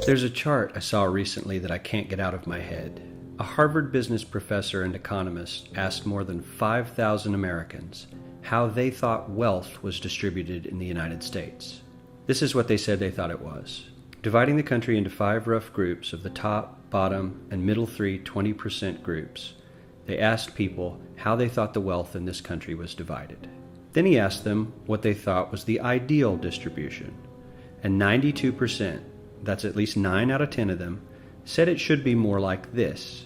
There's a chart I saw recently that I can't get out of my head. A Harvard business professor and economist asked more than 5,000 Americans how they thought wealth was distributed in the United States. This is what they said they thought it was. Dividing the country into 5 rough groups of the top, bottom, and middle 20% groups, they asked people how they thought the wealth in this country was divided. Then he asked them what they thought was the ideal distribution. And 92%, that's at least 9 out of 10 of them, said it should be more like this.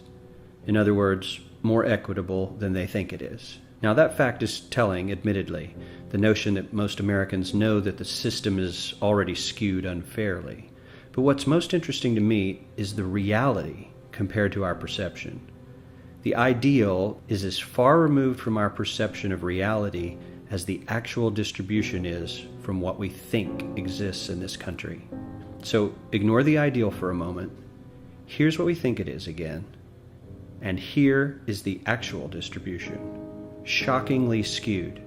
In other words, more equitable than they think it is. Now that fact is telling, admittedly, the notion that most Americans know that the system is already skewed unfairly. But what's most interesting to me is the reality compared to our perception. The ideal is as far removed from our perception of reality as the actual distribution is from what we think exists in this country. So ignore the ideal for a moment. Here's what we think it is again. And here is the actual distribution. Shockingly skewed.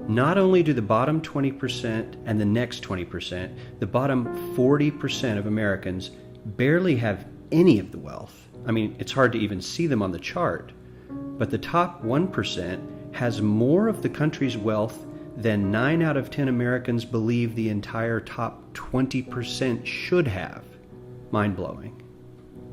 Not only do the bottom 20% and the next 20%, the bottom 40% of Americans barely have any of the wealth. I mean, it's hard to even see them on the chart. But the top 1% has more of the country's wealth than 9 out of 10 Americans believe the entire top 20% should have. Mind-blowing.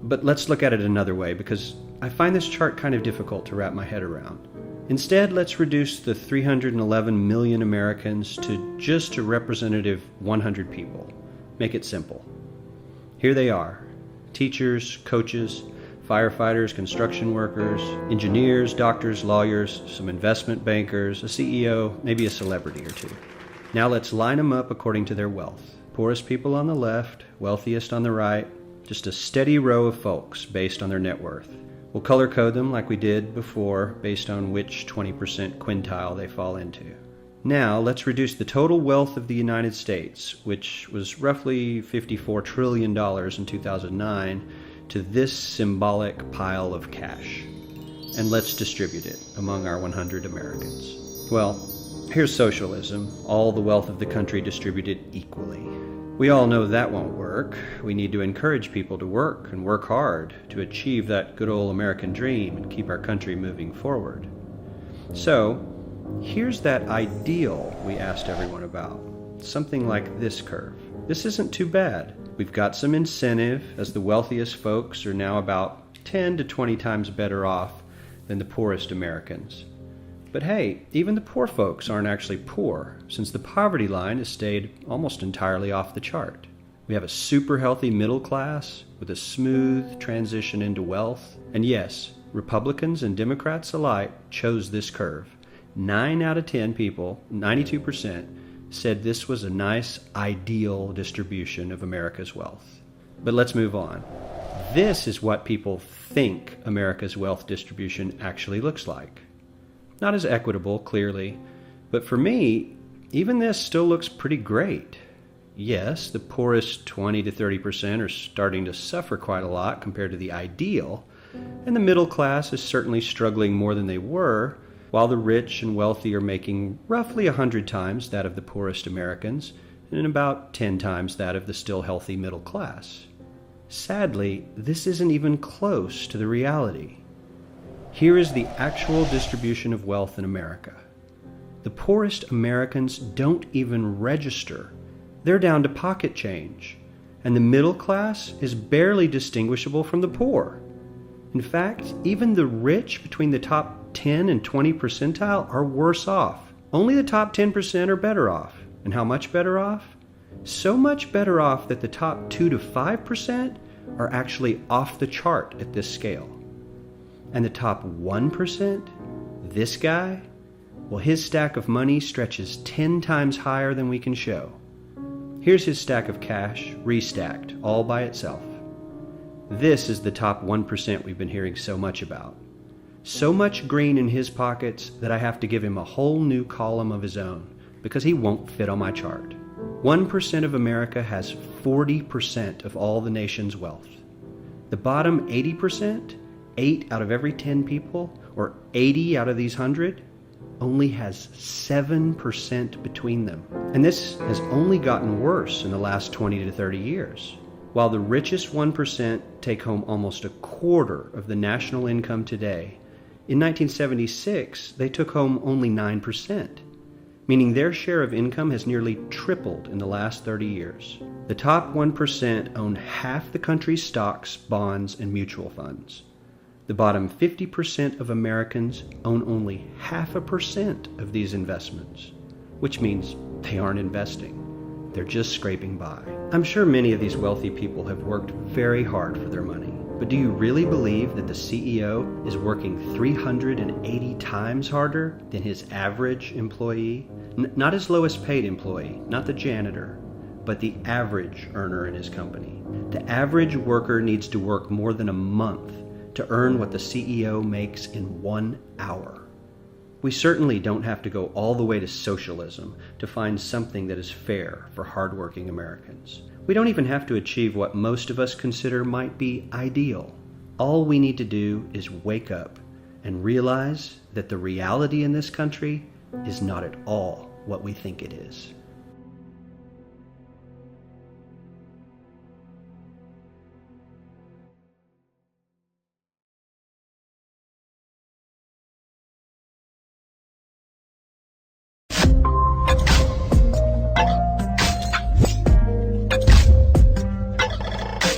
But let's look at it another way, because I find this chart kind of difficult to wrap my head around. Instead, let's reduce the 311 million Americans to just a representative 100 people. Make it simple. Here they are: teachers, coaches, firefighters, construction workers, engineers, doctors, lawyers, some investment bankers, a CEO, maybe a celebrity or two. Now let's line them up according to their wealth. Poorest people on the left, wealthiest on the right, just a steady row of folks based on their net worth. We'll color code them like we did before based on which 20% quintile they fall into. Now let's reduce the total wealth of the United States, which was roughly $54 trillion in 2009, to this symbolic pile of cash. And let's distribute it among our 100 Americans. Well, here's socialism, all the wealth of the country distributed equally. We all know that won't work. We need to encourage people to work and work hard to achieve that good old American dream and keep our country moving forward. So, here's that ideal we asked everyone about. Something like this curve. This isn't too bad. We've got some incentive, as the wealthiest folks are now about 10 to 20 times better off than the poorest Americans. But hey, even the poor folks aren't actually poor, since the poverty line has stayed almost entirely off the chart. We have a super healthy middle class with a smooth transition into wealth. And yes, Republicans and Democrats alike chose this curve. 9 out of 10 people, 92%, said this was a nice, ideal distribution of America's wealth. But let's move on. This is what people think America's wealth distribution actually looks like. Not as equitable, clearly, but for me, even this still looks pretty great. Yes, the poorest 20 to 30% are starting to suffer quite a lot compared to the ideal, and the middle class is certainly struggling more than they were, while the rich and wealthy are making roughly 100 times that of the poorest Americans, and about 10 times that of the still healthy middle class. Sadly, this isn't even close to the reality. Here is the actual distribution of wealth in America. The poorest Americans don't even register. They're down to pocket change, and the middle class is barely distinguishable from the poor. In fact, even the rich between the top 10 and 20 percentile are worse off. Only the top 10% are better off. And how much better off? So much better off that the top 2 to 5% are actually off the chart at this scale. And the top 1%, this guy, well, his stack of money stretches 10 times higher than we can show. Here's his stack of cash, restacked, all by itself. This is the top 1% we've been hearing so much about. So much green in his pockets that I have to give him a whole new column of his own, because he won't fit on my chart. 1% of America has 40% of all the nation's wealth. The bottom 80%, 8 out of every 10 people, or 80 out of these 100, only has 7% between them. And this has only gotten worse in the last 20 to 30 years. While the richest 1% take home almost a quarter of the national income today, in 1976 they took home only 9%, meaning their share of income has nearly tripled in the last 30 years. The top 1% own half the country's stocks, bonds, and mutual funds. The bottom 50% of Americans own only 0.5% of these investments, which means they aren't investing. They're just scraping by. I'm sure many of these wealthy people have worked very hard for their money, but do you really believe that the CEO is working 380 times harder than his average employee? Not his lowest paid employee, not the janitor, but the average earner in his company. The average worker needs to work more than a month to earn what the CEO makes in 1 hour. We certainly don't have to go all the way to socialism to find something that is fair for hardworking Americans. We don't even have to achieve what most of us consider might be ideal. All we need to do is wake up and realize that the reality in this country is not at all what we think it is.